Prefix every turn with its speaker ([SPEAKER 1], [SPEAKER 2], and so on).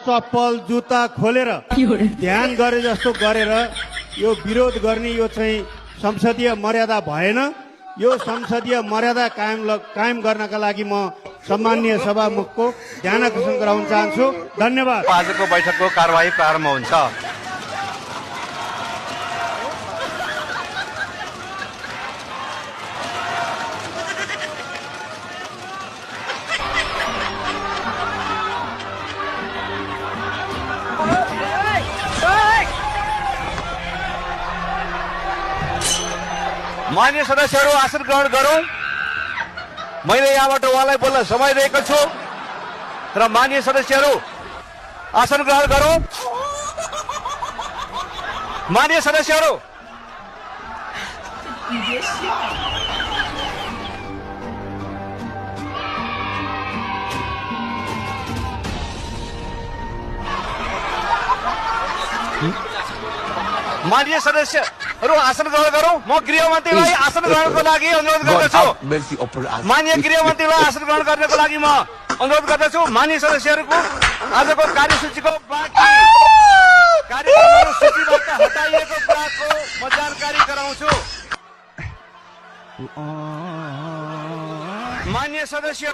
[SPEAKER 1] चप्पल जुत्ता खोलेर ध्यान गरे जस्तो गरेर यो विरोध गर्ने यो चाहिँ संसदीय मर्यादा भएन। यो संसदीय मर्यादा कायम गर्नका लागि म सम्माननीय सभामुखको ध्यान आकर्षण गराउन चाहन्छु। धन्यवाद।
[SPEAKER 2] आजको बैठकको कारबाही प्रारम्भ हुन्छ। मान्य सदस्यहरू आसन ग्रहण गरौं। मैले यहाँबाट उहाँलाई बोल्न समय दिएको छु र मान्य सदस्यहरू आसन ग्रहण गरौं। मान्य सदस्यहरू माननीय सदस्यहरू आसन ग्रहण गरौं। म गृहमन्त्रीलाई आसन ग्रहणको लागि अनुरोध गर्दछु। माननीय गृहमन्त्रीलाई आसन ग्रहण गर्नको लागि म अनुरोध गर्दछु। माननीय सदस्यहरूको आजको कार्यसूचीको बाँकी कार्यक्रमहरू सूचीबाट हटाइएको कुराको म जानकारी गराउँछु। माननीय सदस्य